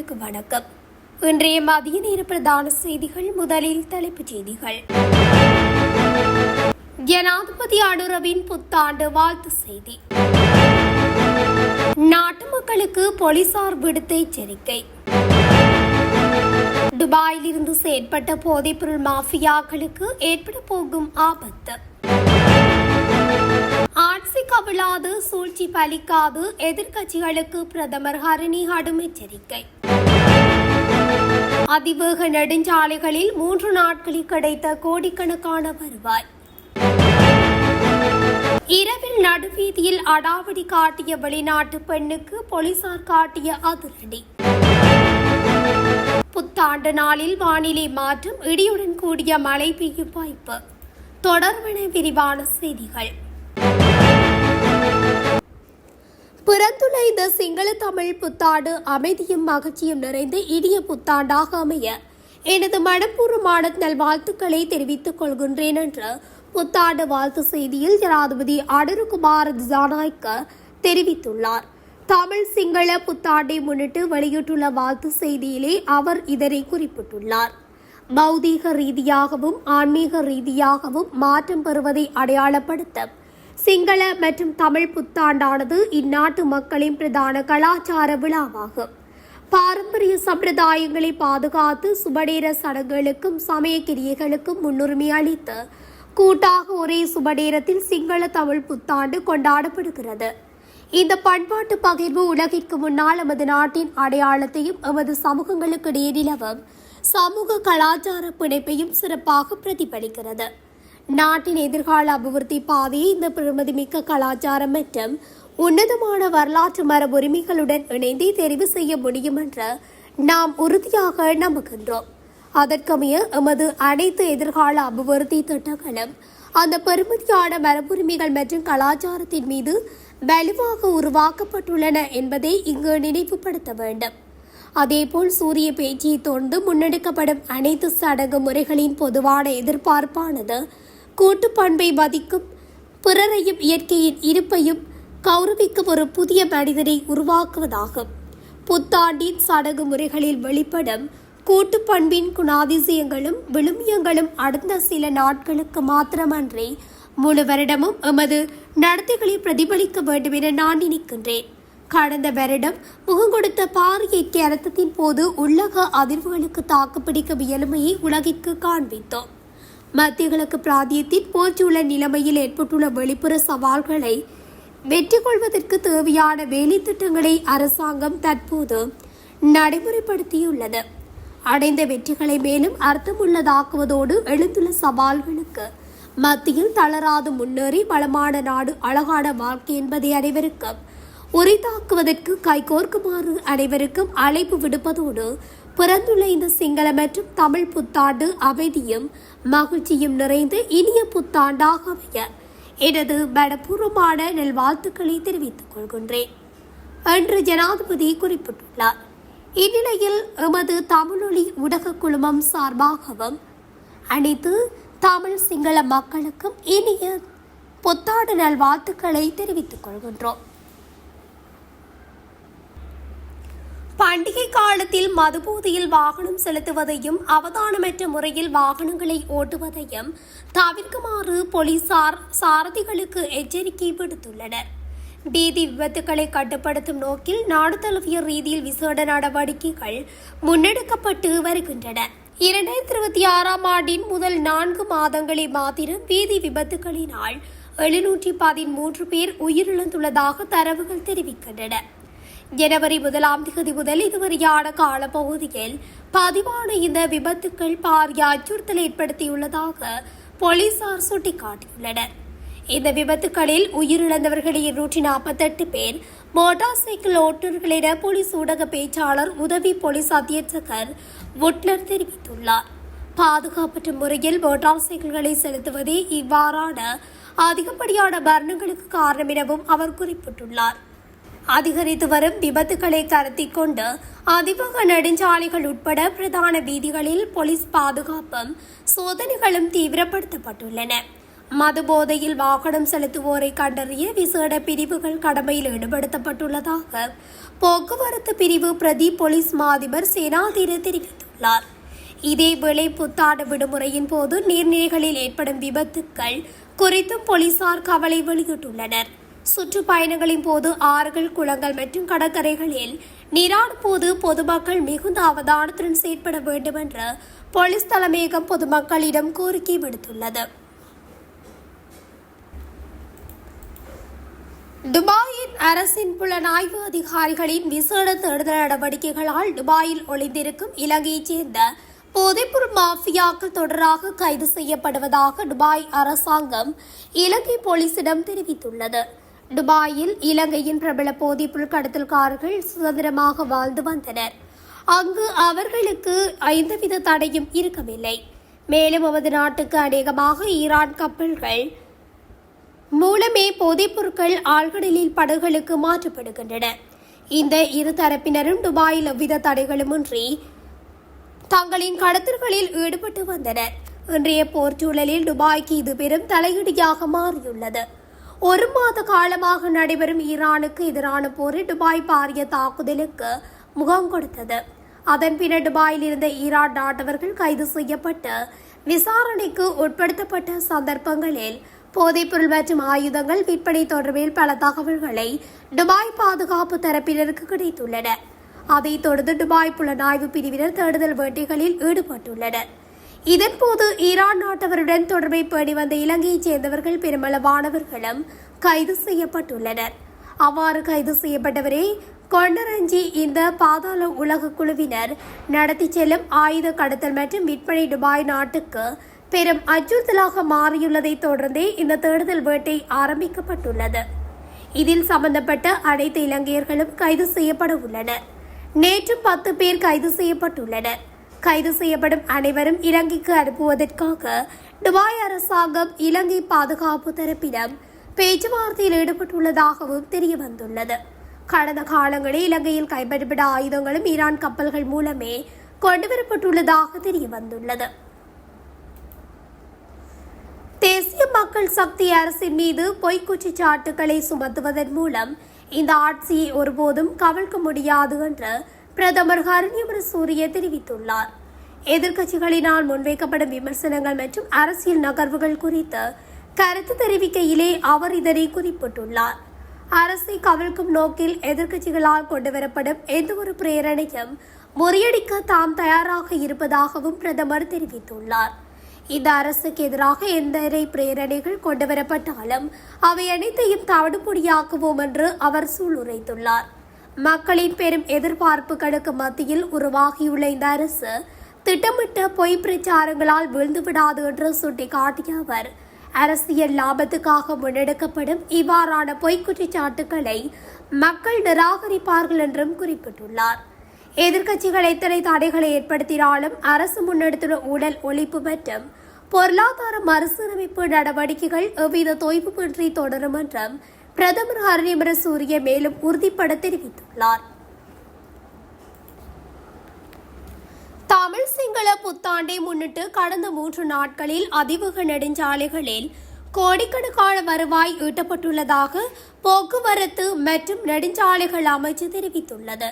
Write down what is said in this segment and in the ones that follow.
உறவுகளுக்கு வணக்கம். இன்றைய மதிய நேர பிரதான செய்திகள். முதலில் தலைப்புச் செய்திகள். ஜனாதிபதி அனுரவின் புத்தாண்டு வாழ்த்து செய்தி. நாட்டு மக்களுக்கு போலீசார் விடுத்த எச்சரிக்கை. துபாயில் இருந்து செயற்பட்ட போதைப்பொருள் மாஃபியாக்களுக்கு ஏற்பட போகும் ஆபத்து. ஆட்சி கவிழாது, சூழ்ச்சி பலிக்காது, எதிர்க்கட்சிகளுக்கு பிரதமர் ஹரணி கடும் எச்சரிக்கை. அதிவேக நெடுஞ்சாலைகளில் 3 நாட்களில் கிடைத்த கோடிக்கணக்கான வருவாய். இரவில் நடுவீதியில் அடாவடி காட்டிய வெளிநாட்டு பெண்ணுக்கு போலீசார் காட்டிய அதிரடி. புத்தாண்டு நாளில் வானிலை மாற்றம், இடியுடன் கூடிய மழை பெய்யும் வாய்ப்பு. தொடர்பான விரிவான செய்திகள். பிறந்துள்ள இந்த சிங்கள தமிழ் புத்தாண்டு அமைதியும் மகிழ்ச்சியும் நிறைந்த இனிய புத்தாண்டாக அமைய எனது மனப்பூர்வமான நல்வாழ்த்துக்களை தெரிவித்துக் கொள்கின்றேன் என்று புத்தாண்டு வாழ்த்து செய்தியில் ஜனாதிபதி அனுரகுமார திசாநாயக்க தெரிவித்துள்ளார். தமிழ் சிங்கள புத்தாண்டை முன்னிட்டு வெளியிட்டுள்ள வாழ்த்து செய்தியிலே அவர் இதனை குறிப்பிட்டுள்ளார். பௌதீக ரீதியாகவும் ஆன்மீக ரீதியாகவும் மாற்றம் பெறுவதை அடையாளப்படுத்த சிங்கள மற்றும் தமிழ் புத்தாண்டானது இந்நாட்டு மக்களின் பிரதான கலாச்சார விழாவாகும். பாரம்பரிய சம்பிரதாயங்களை பாதுகாத்து சுபநேர சடங்குகளுக்கும் சமய கிரியைகளுக்கும் முன்னுரிமை அளித்து கூட்டாக ஒரே சுபநேரத்தில் சிங்கள தமிழ் புத்தாண்டு கொண்டாடப்படுகிறது. இந்த பண்பாட்டு பகிர்வு உலகிற்கு முன்னால் எமது நாட்டின் அடையாளத்தையும் எமது சமூகங்களுக்கு இடையே நிலவும் சமூக கலாச்சார பிணைப்பையும் சிறப்பாக பிரதிபலிக்கிறது. நாட்டின் எதிர்கால அபிவிருத்தி பாதையை இந்த பெருமதிமிக்க கலாச்சாரம் மற்றும் உன்னதமான வரலாற்று மரபுரிமைகளுடன் இணைந்து தெரிவு செய்ய முடியும் என்று நாம் உறுதியாக நம்புகின்றோம். அதற்கமைய எமது அனைத்து எதிர்கால அபிவிருத்தி திட்டங்களும் அந்த பெருமதியான மரபுரிமைகள் மற்றும் கலாச்சாரத்தின் மீது வலுவாக உருவாக்கப்பட்டுள்ளன என்பதை இங்கு நினைவுபடுத்த வேண்டும். அதேபோல் சூரிய பேச்சியை தொடர்ந்து முன்னெடுக்கப்படும் அனைத்து சடங்கு முறைகளின் பொதுவான எதிர்பார்ப்பானது கூட்டுப்பண்பை மதிக்கும், பிறரையும் இயற்கையின் இருப்பையும் கௌரவிக்கும் ஒரு புதிய மனிதனை உருவாக்குவதாகும். புத்தாண்டின் சடங்கு முறைகளில் வெளிப்படும் கூட்டுப்பண்பின் குணாதிசயங்களும் விழுமியங்களும் அடுத்த சில நாட்களுக்கு மாத்திரமன்றி முழு வருடமும் எமது நடத்தைகளில் பிரதிபலிக்க வேண்டும் என நான் நினைக்கின்றேன். கடந்த வருடம் முகம் கொடுத்த பாரிய அர்த்தத்தின் போது உள்ளக அதிர்வுகளுக்கு தாக்குப்பிடிக்கும் இயலுமையை உலகிற்கு காண்பித்தோம். மத்திய கிழக்கு பிராந்தியத்தின் போச்சுள்ள நிலைமையில் ஏற்பட்டுள்ள வெளிப்புற சவால்களை வெற்றி கொள்வதற்கு தேவையான வேலை திட்டங்களை அரசாங்கம் தற்போது நடைமுறைப்படுத்தியுள்ளது. அடைந்த வெற்றிகளை மேலும் அர்த்தமுள்ளதாக்குவதோடு எழுந்துள்ள சவால்களுக்கு மத்தியில் தளராது முன்னேறி வளமான நாடு, அழகான வாழ்க்கை என்பதை அனைவருக்கும் உரித்தாக்குவதற்கு கைகோர்க்குமாறு அனைவருக்கும் அழைப்பு விடுப்பதோடு பிறந்துள்ள இந்த சிங்கள மற்றும் தமிழ் புத்தாண்டு அமைதியும் மகிழ்ச்சியும் நிறைந்த இனிய புத்தாண்டாக அமைய எனது மனப்பூர்வமான நல்வாழ்த்துக்களை தெரிவித்துக் கொள்கின்றேன் என்று ஜனாதிபதி குறிப்பிட்டுள்ளார். இந்நிலையில் எமது தமிழொலி ஊடக குழுமம் சார்பாகவும் அனைத்து தமிழ் சிங்கள மக்களுக்கும் இனிய புத்தாண்டு நல்வாழ்த்துக்களை தெரிவித்துக் கொள்கின்றோம். பண்டிகை காலத்தில் மதுபோதையில் வாகனம் செலுத்துவதையும் அவதானமற்ற முறையில் வாகனங்களை ஓட்டுவதையும் தவிர்க்குமாறு போலீசார் சாரதிகளுக்கு எச்சரிக்கை விடுத்துள்ளனர். வீதி விபத்துக்களை கட்டுப்படுத்தும் நோக்கில் நாடு தழுவிய ரீதியில் விசேட நடவடிக்கைகள் முன்னெடுக்கப்பட்டு வருகின்றன. 2026 ஆண்டின் முதல் 4 மாதங்களில் மாத்திரம் வீதி விபத்துகளினால் 713 பேர் உயிரிழந்துள்ளதாக தரவுகள் தெரிவிக்கின்றன. ஜனவரி 1ஆம் தேதி முதல் இதுவரையான காலப்பகுதியில் பதிவான இந்த விபத்துக்கள் பாரிய அச்சுறுத்தல் ஏற்படுத்தியுள்ளதாக போலீசார் சுட்டிக்காட்டியுள்ளனர். இந்த விபத்துக்களில் உயிரிழந்தவர்களில் 248 பேர் மோட்டார் சைக்கிள் ஓட்டுநர்கள் என போலீஸ் ஊடக பேச்சாளர் உதவி போலீஸ் அத்தியட்சகர் வுட்லர் தெரிவித்துள்ளார். பாதுகாப்பற்ற முறையில் மோட்டார் சைக்கிள்களை செலுத்துவதே இவ்வாறான அதிகப்படியான மரணங்களுக்கு காரணம் எனவும் அவர் குறிப்பிட்டுள்ளார். அதிகரித்து வரும் விபத்துக்களை கருத்தில் கொண்டு அதிவேக நெடுஞ்சாலைகள் உட்பட பிரதான வீதிகளில் போலீஸ் பாதுகாப்பும் சோதனைகளும் தீவிரப்படுத்தப்பட்டுள்ளன. மது போதையில் வாகனம் செலுத்துவோரை கண்டறிய விசேட பிரிவுகள் கடமையில் ஈடுபடுத்தப்பட்டுள்ளதாக போக்குவரத்து பிரிவு பிரதி போலீஸ் மாதிபர் சேனாதீர தெரிவித்துள்ளார். இதேவேளை புத்தாண்டு விடுமுறையின் போது நீர்நிலைகளில் ஏற்படும் விபத்துக்கள் குறித்தும் போலீசார் கவலை வெளியிட்டுள்ளனர். சுற்றுப்பயணங்களின் போது ஆறுகள், குளங்கள் மற்றும் கடற்கரைகளில் நீராடும் போது பொதுமக்கள் மிகுந்த அவதானத்துடன் செயற்பட வேண்டும் என்று போலீஸ் தலைமையகம் பொதுமக்களிடம் கோரிக்கை விடுத்துள்ளது. துபாயின் அரசின் புலனாய்வு அதிகாரிகளின் விசேட தேடுதல் நடவடிக்கைகளால் துபாயில் ஒளிந்திருக்கும் இலங்கையைச் சேர்ந்த போதைப்பொருள் மாஃபியாக்கள் தொடராக கைது செய்யப்படுவதாக துபாய் அரசாங்கம் இலங்கை போலீசிடம் தெரிவித்துள்ளது. துபாயில் இலங்கையின் பிரபல போதைப்பொருள் கடத்தல்காரர்கள் சுதந்திரமாக வாழ்ந்து வந்தனர். அங்கு அவர்களுக்கு எந்தவித தடையும் இருக்கவில்லை. மேலும் நமது நாட்டுக்கு அநேகமாக ஈரான் கப்பல்கள் மூலமே போதைப் பொருட்கள் ஆழ்கடலில் படகுகளுக்கு மாற்றப்படுகின்றன. இந்த இரு தரப்பினரும் துபாயில் எவ்வித தடைகளுமின்றி தங்களின் கடத்தல்களில் ஈடுபட்டு வந்தனர். இன்றைய போர்ச்சூழலில் துபாய்க்கு இது பெரும் தலையீடியாக மாறியுள்ளது. ஒரு மாத காலமாக நடைபெறும் ஈரானுக்கு எதிரான போரில் துபாய் பாரிய தாக்குதலுக்கு முகம் கொடுத்தது. அதன் பின்னர் துபாயில் இருந்த ஈரான் நாட்டவர்கள் கைது செய்யப்பட்டு விசாரணைக்கு உட்படுத்தப்பட்ட சந்தர்ப்பங்களில் போதைப்பொருள் மற்றும் ஆயுதங்கள் விற்பனை தொடர்பில் பல தகவல்களை துபாய் பாதுகாப்பு தரப்பினருக்கு கிடைத்துள்ளன. அதைத் தொடர்ந்து துபாய் புலனாய்வு பிரிவினர் தேடுதல் வேட்டைகளில் ஈடுபட்டுள்ளனர். இதன்போது ஈரான் நாட்டவருடன் தொடர்பை பேணி வந்த இலங்கையைச் சேர்ந்தவர்கள் பெருமளவானவர்களும் கைது செய்யப்பட்டுள்ளனர். அவ்வாறு கைது செய்யப்பட்டவரை கொண்டரஞ்சி இந்த பாதாள உலக குழுவினர் நடத்தி செல்லும் ஆயுத கடத்தல் மற்றும் விற்பனை துபாய் நாட்டுக்கு பெரும் அச்சுறுத்தலாக மாறியுள்ளதை தொடர்ந்தே இந்த தேடுதல் வேட்டை ஆரம்பிக்கப்பட்டுள்ளது. இதில் சம்பந்தப்பட்ட அனைத்து இலங்கையர்களும் கைது செய்யப்பட உள்ளனர். நேற்று 10 பேர் கைது செய்யப்பட்டுள்ளனர். கைது செய்யப்படும் அனைவரும் இலங்கைக்கு அனுப்புவதற்காக துபாய் அரசாங்கம் இலங்கை பாதுகாப்பு தரப்பிடம் பேச்சுவார்த்தையில் ஈடுபட்டுள்ளதாகவும் தெரியவந்துள்ளது. கடந்த காலங்களில் இலங்கையில் கைப்பற்றப்பட்ட ஆயுதங்களும் ஈரான் கப்பல்கள் மூலமே கொண்டுவரப்பட்டுள்ளதாக தெரியவந்துள்ளது. தேசிய மக்கள் சக்தி அரசின் மீது பொய்க் குற்றச்சாட்டுகளை சுமத்துவதன் மூலம் இந்த ஆட்சியை ஒருபோதும் கவிழ்க்க முடியாது என்று பிரதமர் ஹரணி அமரசூரிய தெரிவித்துள்ளார். எதிர்க்கட்சிகளினால் முன்வைக்கப்படும் விமர்சனங்கள் மற்றும் அரசியல் நகர்வுகள் குறித்து கருத்து தெரிவிக்கையிலே அவர் இதனை குறிப்பிட்டுள்ளார். அரசை கவிழ்க்கும் நோக்கில் எதிர்க்கட்சிகளால் கொண்டுவரப்படும் எந்தவொரு பிரேரணையும் முறியடிக்க தாம் தயாராக இருப்பதாகவும் பிரதமர் தெரிவித்துள்ளார். இந்த அரசுக்கு எதிராக எந்த பிரேரணைகள் கொண்டுவரப்பட்டாலும் அவை அனைத்தையும் தவிடுபொடியாக்குவோம் என்று அவர் சூளுரைத்துள்ளார். மக்களின் பெரும் எதிர்பார்ப்புகளுக்கு மத்தியில் உருவாகியுள்ள இந்த அரசு திட்டமிட்ட பொய் பிரச்சாரங்களால் வீழ்ந்துவிடாது என்று சுட்டிக்காட்டிய அவர் அரசியல் லாபத்துக்காக முன்னெடுக்கப்படும் இவ்வாறான பொய்க் குற்றச்சாட்டுகளை மக்கள் நிராகரிப்பார்கள் என்றும் குறிப்பிட்டுள்ளார். எதிர்க்கட்சிகள் எத்தனை தடைகளை ஏற்படுத்தினாலும் அரசு முன்னெடுத்துள்ள ஊழல் ஒழிப்பு மற்றும் பொருளாதார மறுசீரமைப்பு நடவடிக்கைகள் எவ்வித தொய்வுமின்றி தொடரும் என்றும் பிரதமர் ஹரணி அமரசூரிய மேலும் உறுதிப்பட தெரிவித்துள்ளார். தமிழ் சிங்கள புத்தாண்டை முன்னிட்டு கடந்த 3 நாட்களில் அதிவேக நெடுஞ்சாலைகளில் கோடிக்கணக்கான வருவாய் ஈட்டப்பட்டுள்ளதாக போக்குவரத்து மற்றும் நெடுஞ்சாலைகள் அமைச்சு தெரிவித்துள்ளது.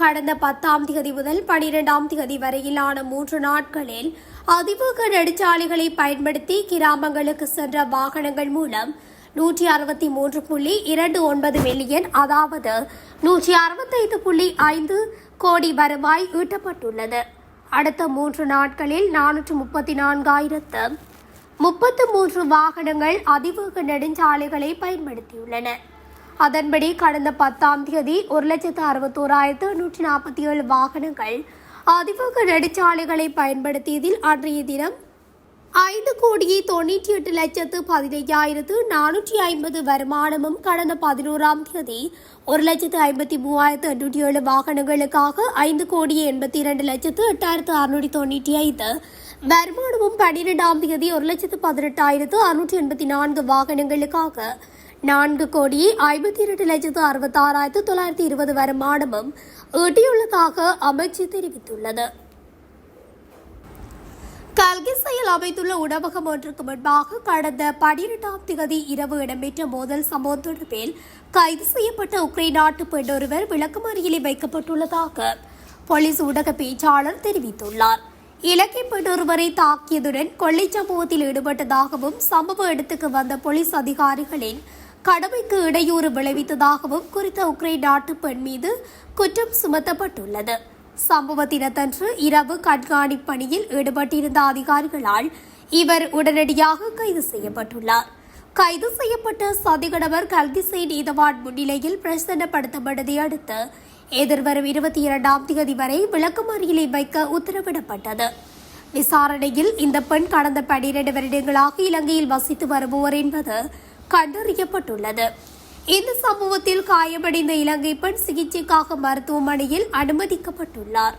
கடந்த 10ஆம் தேதி முதல் 12ஆம் தேதி வரையிலான 3 நாட்களில் அதிவேக நெடுஞ்சாலைகளை பயன்படுத்தி கிராமங்களுக்கு சென்ற வாகனங்கள் மூலம் 163.29 மில்லியன் அதாவது 165.5 கோடி வருவாய் ஈட்டப்பட்டுள்ளது. அடுத்த 3 நாட்களில் 434,033 வாகனங்கள் அதிவேக நெடுஞ்சாலைகளை பயன்படுத்தியுள்ளன. அதன்படி கடந்த 10ஆம் தேதி 1,61,847 வாகனங்கள் அதிவேக நெடுஞ்சாலைகளை பயன்படுத்தியதில் அன்றைய தினம் 5,98,15,450 வருமானமும் கடந்த 11ஆம் தேதி 1,53,807 வாகனங்களுக்காக 5,82,08,695 வருமானமும் 12ஆம் தேதி 1,18,684 வாகனங்களுக்காக 4,52,66,920 வருமானமும் ஈட்டியுள்ளதாக அமைச்சு தெரிவித்துள்ளது. கல்கிசையில் அமைந்துள்ள உணவகம் ஒன்றுக்கு முன்பாக கடந்த 12ஆம் தேதி இரவு இடம்பெற்ற மோதல் சம்பவம் தொடர்பில் கைது செய்யப்பட்ட உக்ரைன் நாட்டு பெண் ஒருவர் விளக்கமறியலில் வைக்கப்பட்டுள்ளதாக போலீஸ் ஊடக பேச்சாளர் தெரிவித்துள்ளார். இலங்கை பெண் ஒருவரை தாக்கியதுடன் கொள்ளை சம்பவத்தில் ஈடுபட்டதாகவும் சம்பவ இடத்துக்கு வந்த போலீஸ் அதிகாரிகளின் கடமைக்கு இடையூறு விளைவித்ததாகவும் குறித்த உக்ரைன் நாட்டு பெண் மீது குற்றம் சுமத்தப்பட்டுள்ளது. சம்பவ தினத்தன்று இரவு கண்காணிப்பு பணியில் ஈடுபட்டிருந்த அதிகாரிகளால் இவர் உடனடியாக கைது செய்யப்பட்டுள்ளார். கைது செய்யப்பட்ட சதிகடவர் கல்கிசை நீதவான் முன்னிலையில் பிரசன்னப்படுத்தப்பட்டதை அடுத்து எதிர்வரும் 22ஆம் தேதி வரை விளக்கமறியலில் வைக்க உத்தரவிடப்பட்டது. விசாரணையில் இந்த பெண் கடந்த 12 வருடங்களாக இலங்கையில் வசித்து வருபவர் என்பது கண்டறியப்பட்டுள்ளது. இந்த சம்பவத்தில் காயமடைந்த இலங்கை பெண் சிகிச்சைக்காக மருத்துவமனையில் அனுமதிக்கப்பட்டுள்ளார்.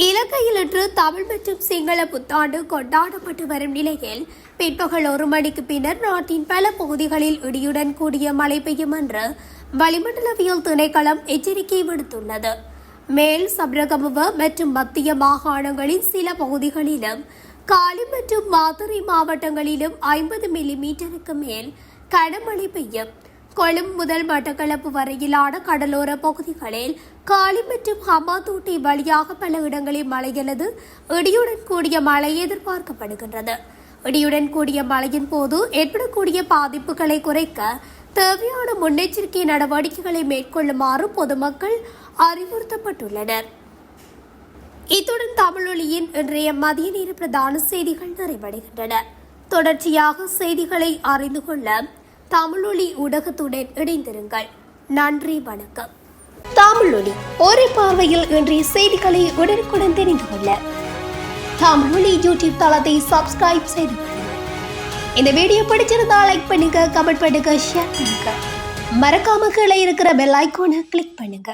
இலங்கையில் இன்று தமிழ் மற்றும் சிங்கள புத்தாண்டு கொண்டாடப்பட்டு வரும் நிலையில் பிற்பகல் 1 மணிக்கு பின்னர் நாட்டின் பல பகுதிகளில் இடியுடன் கூடிய மழை பெய்யும் என்று வளிமண்டலவியல் திணைக்களம் எச்சரிக்கை விடுத்துள்ளது. மேல் சப்ரகமுவ மற்றும் மத்திய மாகாணங்களின் சில பகுதிகளிலும் காலி மற்றும் மாத்தறை மாவட்டங்களிலும் 50 மில்லிமீட்டருக்கு மேல் கனமழை பெய்யும். கொழும்பு முதல் மட்டக்களப்பு வரையிலான கடலோர பகுதிகளில் காலி மற்றும் ஹமாதோட்டை வழியாக பல இடங்களில் மழை அல்லது இடியுடன் கூடிய மழை எதிர்பார்க்கப்படுகின்றது. இடியுடன் கூடிய மழையின் போது ஏற்படக்கூடிய பாதிப்புகளை குறைக்க தேவையான முன்னெச்சரிக்கை நடவடிக்கைகளை மேற்கொள்ளுமாறு பொதுமக்கள் அறிவுறுத்தப்பட்டுள்ளனர். இத்துடன் தமிழொலியின் இன்றைய மதிய நேர பிரதான செய்திகள் நிறைவடைகின்றன. தொடர்ச்சியாக செய்திகளை அறிந்து கொள்ள தமிழொலி ஊடகத்துடன் இணைந்திருங்கள். நன்றி, வணக்கம். தமிழொலி ஒரே பார்வையில் இன்றைய செய்திகளை உடனுக்குடன் தெரிந்து கொள்ள தமிழொலி யூடியூப் தளத்தை சப்ஸ்கிரைப் செய்து கொள்ளுங்கள். இந்த வீடியோ பிடிச்சிருந்தா லைக் பண்ணுங்க, கமெண்ட் பண்ணுங்க, ஷேர் பண்ணுங்க. மறக்காம கீழே இருக்கிற பெல் ஐகானை கிளிக் பண்ணுங்க.